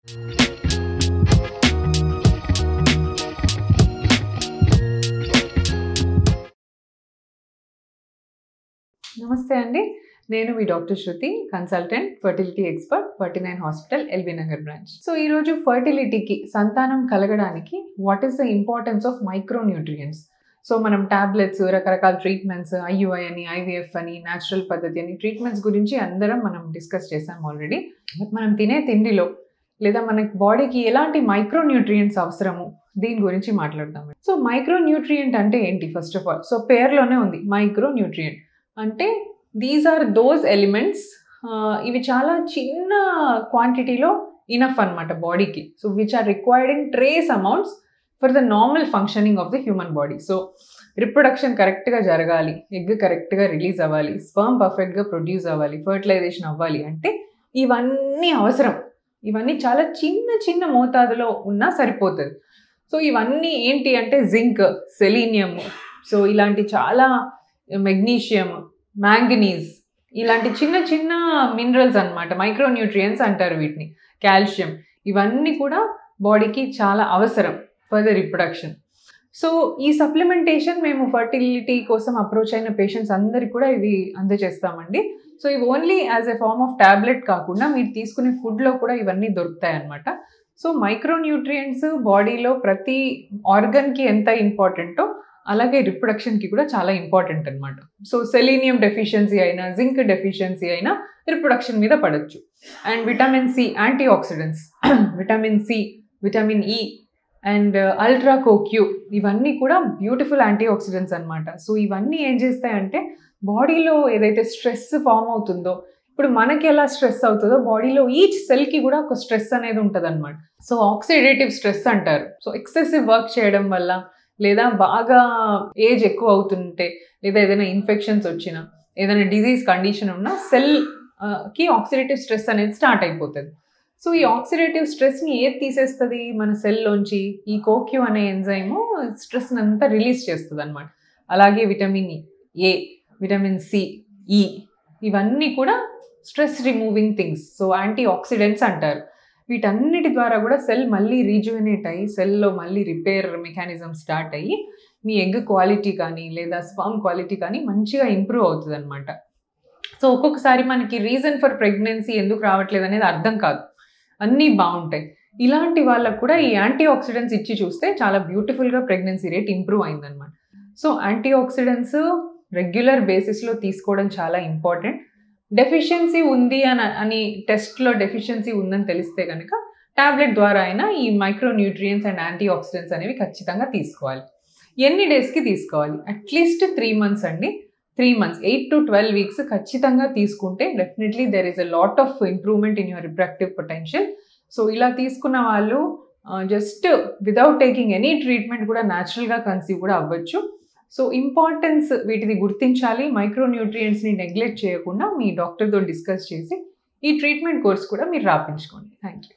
నమస్తే అండి. నేను మీ doctor Shruti, consultant, fertility expert, 49 hospital, LB Nagar branch. So ఈరోజు ఫర్టిలిటీకి, సంతానం కలగడానికి what is the importance of micronutrients. So మనం టాబ్లెట్స్, రకరకాల ట్రీట్మెంట్స్, ఐయుఐ అని, ఐవీఎఫ్ అని, న్యాచురల్ పద్ధతి అని ట్రీట్మెంట్స్ గురించి అందరం మనం డిస్కస్ చేసాం ఆల్రెడీ. బట్ మనం తినే తిండిలో లేదా మన బాడీకి ఎలాంటి మైక్రోన్యూట్రియంట్స్ అవసరము దీని గురించి మాట్లాడదాం. సో మైక్రోన్యూట్రియంట్ అంటే ఏంటి? ఫస్ట్ ఆఫ్ ఆల్, సో పేరులోనే ఉంది మైక్రోన్యూట్రియంట్ అంటే దీస్ ఆర్ దోస్ ఎలిమెంట్స్. ఇవి చాలా చిన్న క్వాంటిటీలో ఇనఫ్ అనమాట బాడీకి. So which are required in trace amounts for the normal functioning of the human body. So reproduction కరెక్ట్గా జరగాలి, ఎగ్ కరెక్ట్గా రిలీజ్ అవ్వాలి, స్పర్మ్ పర్ఫెక్ట్గా ప్రొడ్యూస్ అవ్వాలి, ఫర్టిలైజేషన్ అవ్వాలి అంటే ఇవన్నీ అవసరం. ఇవన్నీ చాలా చిన్న చిన్న మోతాదులో ఉన్నా సరిపోతుంది. సో ఇవన్నీ ఏంటి అంటే జింక్, సెలీనియం, సో ఇలాంటి చాలా మెగ్నీషియం, మ్యాంగనీస్, ఇలాంటి చిన్న చిన్న మినరల్స్ అనమాట. మైక్రోన్యూట్రియంట్స్ అంటారు వీటిని. కాల్షియం, ఇవన్నీ కూడా బాడీకి చాలా అవసరం ఫర్ ద రిప్రొడక్షన్. సో ఈ సప్లిమెంటేషన్ మేము ఫర్టిలిటీ కోసం అప్రోచ్ అయిన పేషెంట్స్ అందరికి కూడా ఇవి అందజేస్తామండి. సో ఇవి only as a form of tablet కాకుండా మీరు తీసుకునే ఫుడ్లో కూడా ఇవన్నీ దొరుకుతాయి అన్నమాట. సో మైక్రోన్యూట్రియంట్స్ బాడీలో ప్రతి ఆర్గన్కి ఎంత ఇంపార్టెంటో అలాగే రిప్రొడక్షన్కి కూడా చాలా ఇంపార్టెంట్ అనమాట. సో సెలీనియం డెఫిషియన్సీ అయినా, జింక్ డెఫిషియన్సీ అయినా రిప్రొడక్షన్ మీద పడవచ్చు. And vitamin C, antioxidants, vitamin C, vitamin E and ultra CoQ, ఇవన్నీ కూడా బ్యూటిఫుల్ యాంటీ ఆక్సిడెంట్స్ అనమాట. సో ఇవన్నీ ఏం చేస్తాయంటే బాడీలో ఏదైతే స్ట్రెస్ ఫామ్ అవుతుందో, ఇప్పుడు మనకి ఎలా స్ట్రెస్ అవుతుందో బాడీలో ఈచ్ సెల్కి కూడా ఒక స్ట్రెస్ అనేది ఉంటుంది అనమాట. సో ఆక్సిడేటివ్ స్ట్రెస్ అంటారు. సో ఎక్సెసివ్ వర్క్ చేయడం వల్ల, లేదా బాగా ఏజ్ ఎక్కువ అవుతుంటే, లేదా ఏదైనా ఇన్ఫెక్షన్స్ వచ్చినా, ఏదైనా డిజీజ్ కండిషన్ ఉన్నా సెల్కి ఆక్సిడేటివ్ స్ట్రెస్ అనేది స్టార్ట్ అయిపోతుంది. సో ఈ ఆక్సిడేటివ్ స్ట్రెస్ని ఏది తీసేస్తుంది మన సెల్లోంచి? ఈ కోక్యూ అనే ఎంజైము స్ట్రెస్ని అంతా రిలీజ్ చేస్తుంది అనమాట. అలాగే vitamin A, vitamin C, E, ఇవన్నీ కూడా stress removing things. So antioxidants అంటారు. వీటన్నిటి ద్వారా కూడా సెల్ మళ్ళీ రీజువనేట్ అయ్యి, సెల్లో మళ్ళీ రిపేర్ మెకానిజం స్టార్ట్ అయ్యి మీ ఎగ్ క్వాలిటీ కానీ లేదా స్పర్మ్ క్వాలిటీ కానీ మంచిగా ఇంప్రూవ్ అవుతుంది అనమాట. సో ఒక్కొక్కసారి మనకి రీజన్ ఫర్ ప్రెగ్నెన్సీ ఎందుకు రావట్లేదు అనేది అర్థం కాదు, అన్నీ బాగుంటాయి. ఇలాంటి వాళ్ళకు కూడా ఈ యాంటీ ఆక్సిడెంట్స్ ఇచ్చి చూస్తే చాలా బ్యూటిఫుల్గా ప్రెగ్నెన్సీ రేట్ ఇంప్రూవ్ అయిందనమాట. సో యాంటీ ఆక్సిడెంట్స్ రెగ్యులర్ బేసిస్లో తీసుకోవడం చాలా ఇంపార్టెంట్. డెఫిషియన్సీ ఉంది అని టెస్ట్లో డెఫిషియన్సీ ఉందని తెలిస్తే కనుక ట్యాబ్లెట్ ద్వారా అయినా ఈ మైక్రోన్యూట్రియంట్స్ అండ్ యాంటీ ఆక్సిడెంట్స్ అనేవి ఖచ్చితంగా తీసుకోవాలి. ఎన్ని డేస్కి తీసుకోవాలి? అట్లీస్ట్ 3 months అండి. 3 months, 8 to 12 weeks ఖచ్చితంగా తీసుకుంటే definitely there is a lot of improvement in your reproductive potential. So ఇలా తీసుకున్న వాళ్ళు just without taking any treatment కూడా న్యాచురల్గా కన్సీవ్ కూడా అవ్వచ్చు. సో ఇంపార్టెన్స్ వీటిని గుర్తించాలి. మైక్రోన్యూట్రియంట్స్ని నెగ్లెక్ట్ చేయకుండా మీ డాక్టర్తో డిస్కస్ చేసి ఈ ట్రీట్మెంట్ కోర్స్ కూడా మీరు రాపించుకోండి. Thank you.